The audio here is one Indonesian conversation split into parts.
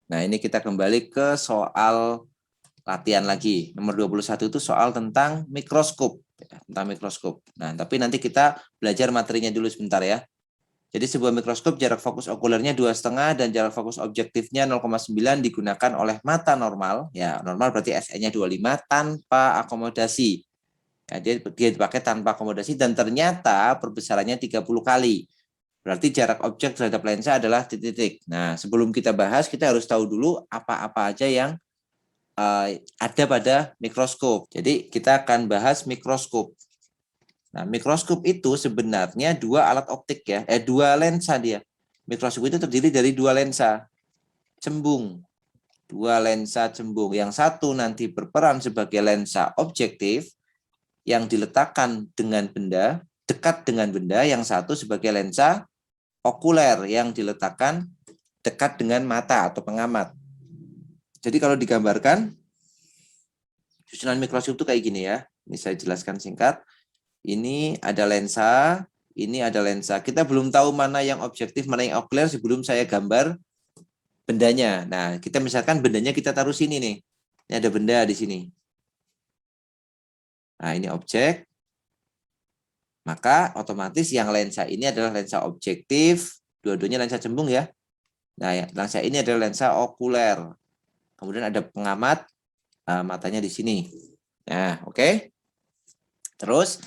Nah, ini kita kembali ke soal latihan lagi. Nomor 21 itu soal tentang mikroskop. Tentang mikroskop. Nah, tapi nanti kita belajar materinya dulu sebentar ya. Jadi sebuah mikroskop jarak fokus okulernya 2,5 dan jarak fokus objektifnya 0,9 digunakan oleh mata normal. Ya, normal berarti SN-nya 25 tanpa akomodasi. Ya, dia dipakai tanpa akomodasi dan ternyata perbesarannya 30 kali. Berarti jarak objek terhadap lensa adalah titik-titik. Nah, sebelum kita bahas, kita harus tahu dulu apa-apa aja yang ada pada mikroskop. Jadi kita akan bahas mikroskop. Nah, mikroskop itu sebenarnya dua alat optik ya, dua lensa dia. Mikroskop itu terdiri dari dua lensa cembung. Dua lensa cembung. Yang satu nanti berperan sebagai lensa objektif yang diletakkan dengan benda, dekat dengan benda, yang satu sebagai lensa okuler yang diletakkan dekat dengan mata atau pengamat. Jadi kalau digambarkan, susunan mikroskop itu kayak gini ya. Ini saya jelaskan singkat. Ini ada lensa, ini ada lensa. Kita belum tahu mana yang objektif, mana yang okuler sebelum saya gambar bendanya. Nah, kita misalkan bendanya kita taruh sini nih. Ini ada benda di sini. Nah, ini objek. Maka otomatis yang lensa ini adalah lensa objektif. Dua-duanya lensa cembung ya. Nah, lensa ini adalah lensa okuler. Kemudian ada pengamat, matanya di sini. Nah, oke. Terus,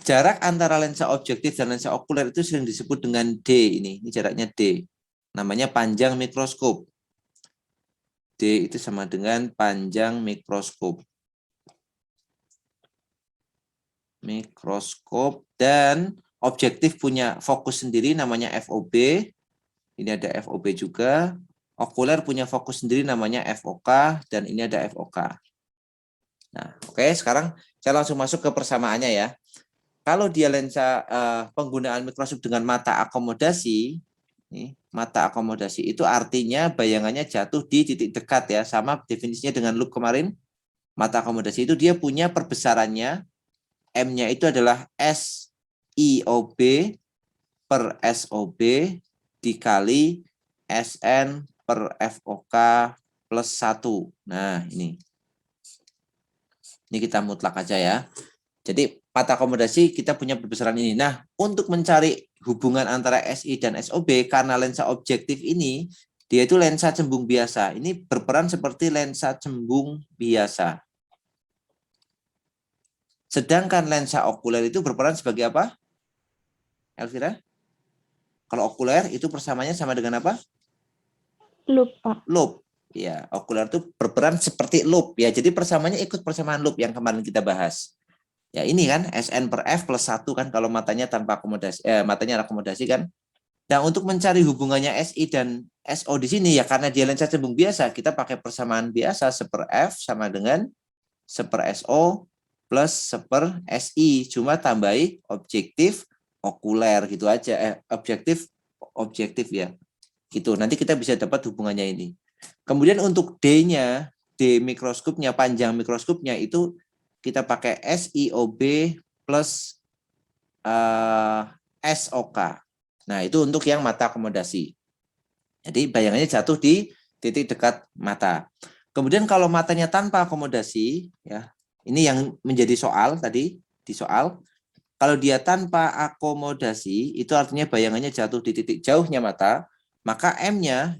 jarak antara lensa objektif dan lensa okuler itu sering disebut dengan D ini. Ini jaraknya D. Namanya panjang mikroskop. D itu sama dengan panjang mikroskop. Mikroskop dan objektif punya fokus sendiri namanya FOB. Ini ada FOB juga. Okuler punya fokus sendiri namanya FOK dan ini ada FOK. Nah, oke, sekarang saya langsung masuk ke persamaannya ya. Kalau dia lensa penggunaan mikroskop dengan mata akomodasi, nih, mata akomodasi itu artinya bayangannya jatuh di titik dekat ya, sama definisinya dengan loop kemarin. Mata akomodasi itu dia punya perbesarannya, M-nya itu adalah SIOB per SOB dikali SN per FOK plus 1. Nah, ini kita mutlak aja ya. Jadi mata akomodasi kita punya perbesaran ini. Nah, untuk mencari hubungan antara SI dan SOB, karena lensa objektif ini, dia itu lensa cembung biasa. Ini berperan seperti lensa cembung biasa. Sedangkan lensa okuler itu berperan sebagai apa? Elvira? Kalau okuler itu persamanya sama dengan apa? Loop, Pak. Loop. Ya, okuler itu berperan seperti loop. Ya, jadi persamaannya ikut persamaan loop yang kemarin kita bahas. Ya ini kan SN per F plus 1 kan kalau matanya tanpa akomodasi, matanya akomodasi kan. Nah untuk mencari hubungannya SI dan SO di sini ya karena dia lensa cembung biasa, kita pakai persamaan biasa seper F sama dengan seper SO plus seper SI, cuma tambahi objektif okuler gitu aja, objektif ya. Gitu. Nanti kita bisa dapat hubungannya ini. Kemudian untuk D-nya, D mikroskopnya, panjang mikroskopnya itu kita pakai SIOB plus SOK. Nah, itu untuk yang mata akomodasi. Jadi bayangannya jatuh di titik dekat mata. Kemudian kalau matanya tanpa akomodasi, ya, ini yang menjadi soal tadi di soal. Kalau dia tanpa akomodasi, itu artinya bayangannya jatuh di titik jauhnya mata, maka M-nya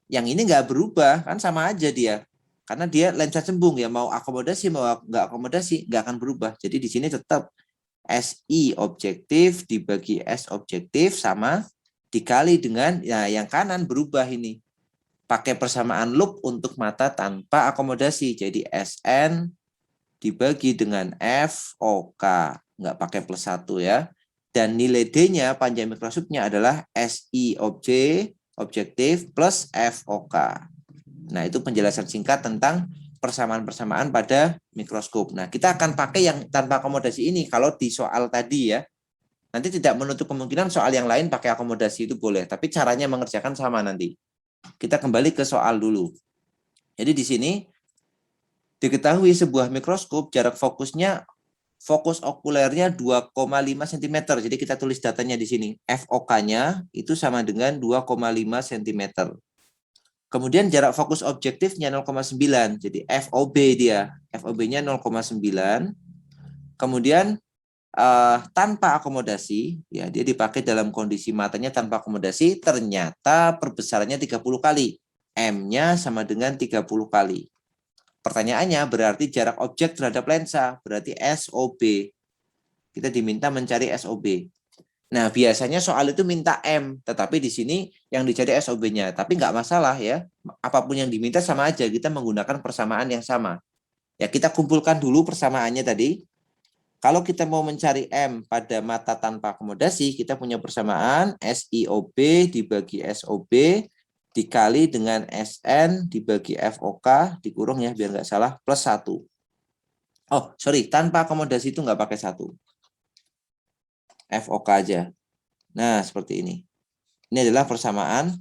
yang ini nggak berubah, kan sama aja dia. Karena dia lensa cembung ya, mau akomodasi mau nggak akomodasi nggak akan berubah. Jadi di sini tetap SI objektif dibagi S objektif sama dikali dengan ya yang kanan berubah ini. Pakai persamaan loop untuk mata tanpa akomodasi. Jadi SN dibagi dengan FOK. Nggak pakai plus 1 ya. Dan nilai D-nya panjang mikroskopnya adalah SI objektif plus FOK. Nah, itu penjelasan singkat tentang persamaan-persamaan pada mikroskop. Nah, kita akan pakai yang tanpa akomodasi ini kalau di soal tadi ya. Nanti tidak menutup kemungkinan soal yang lain pakai akomodasi itu boleh, tapi caranya mengerjakan sama nanti. Kita kembali ke soal dulu. Jadi di sini diketahui sebuah mikroskop jarak fokusnya fokus okulernya 2,5 cm. Jadi kita tulis datanya di sini. FOK-nya itu sama dengan 2,5 cm. Kemudian jarak fokus objektifnya 0,9. Jadi FOB dia. FOB-nya 0,9. Kemudian tanpa akomodasi, ya dia dipakai dalam kondisi matanya tanpa akomodasi, ternyata perbesarannya 30 kali. M-nya sama dengan 30 kali. Pertanyaannya berarti jarak objek terhadap lensa, berarti SOB. Kita diminta mencari SOB. Nah, biasanya soal itu minta M, tetapi di sini yang dicari SOB-nya. Tapi nggak masalah ya, apapun yang diminta sama aja, kita menggunakan persamaan yang sama. Ya, kita kumpulkan dulu persamaannya tadi. Kalau kita mau mencari M pada mata tanpa akomodasi, kita punya persamaan SIOB dibagi SOB dikali dengan SN dibagi FOK, dikurung ya biar nggak salah, plus 1. Oh, sorry, tanpa akomodasi itu nggak pakai 1. FOK aja. Nah, seperti ini. Ini adalah persamaan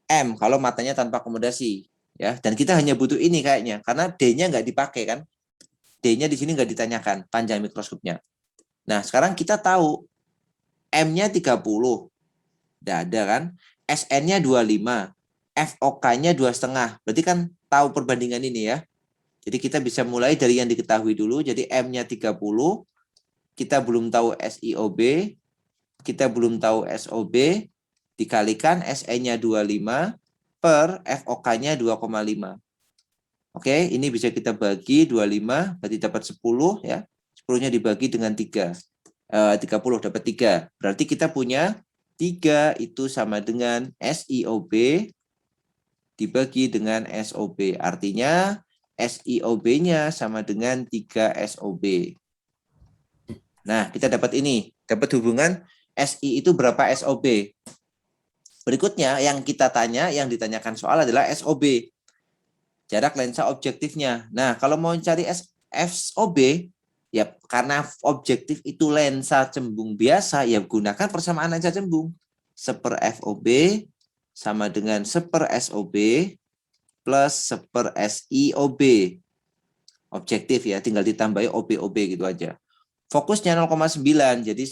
M kalau matanya tanpa akomodasi. Ya, dan kita hanya butuh ini kayaknya, karena D-nya nggak dipakai kan. D-nya di sini nggak ditanyakan, panjang mikroskopnya. Nah, sekarang kita tahu M-nya 30. Tidak ada kan? SN-nya 25. FOK-nya 2,5. Berarti kan tahu perbandingan ini ya. Jadi kita bisa mulai dari yang diketahui dulu. Jadi M-nya 30. Kita belum tahu SIOB. Kita belum tahu SOB. Dikalikan SN-nya 25 per FOK-nya 2,5. Oke, ini bisa kita bagi 25. Berarti dapat 10 ya. 10-nya dibagi dengan 3. 30 dapat 3. Berarti kita punya 3 itu sama dengan SIOB dibagi dengan SOB. Artinya SIOB-nya sama dengan 3 SOB. Nah, kita dapat ini. Dapat hubungan SI itu berapa SOB. Berikutnya yang kita tanya, yang ditanyakan soal adalah SOB. Jarak lensa objektifnya. Nah, kalau mau cari SOB, ya karena objektif itu lensa cembung biasa, ya gunakan persamaan lensa cembung. 1/FOB sama dengan 1/SOB plus 1/SIOB. Objektif ya, tinggal ditambahi OB gitu aja. Fokusnya 0,9, jadi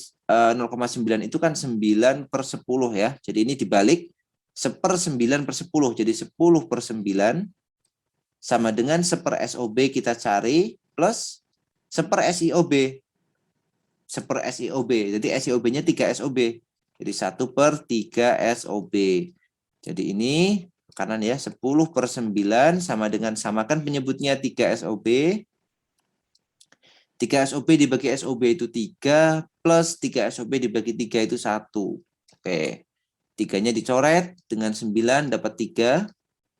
0,9 itu kan 9/10 ya. Jadi ini dibalik 1/9/10, jadi 10/9 sama dengan 1/SOB kita cari plus 1/SIOB. 1/SIOB. Jadi SIOB-nya 3 SOB. Jadi 1/3 SOB. Jadi ini kanan ya 10/9 sama dengan samakan penyebutnya 3 SOB. 3 SOB dibagi SOB itu 3 plus 3 SOB dibagi 3 itu 1. Oke. 3-nya dicoret dengan 9 dapat 3.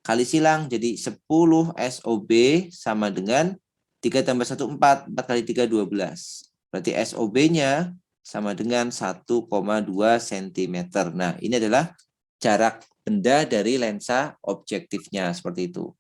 Kali silang jadi 10 SOB sama dengan 3 tambah 1 4. 4 kali 3 12. Berarti SOB-nya sama dengan 1,2 cm. Nah, ini adalah jarak benda dari lensa objektifnya seperti itu.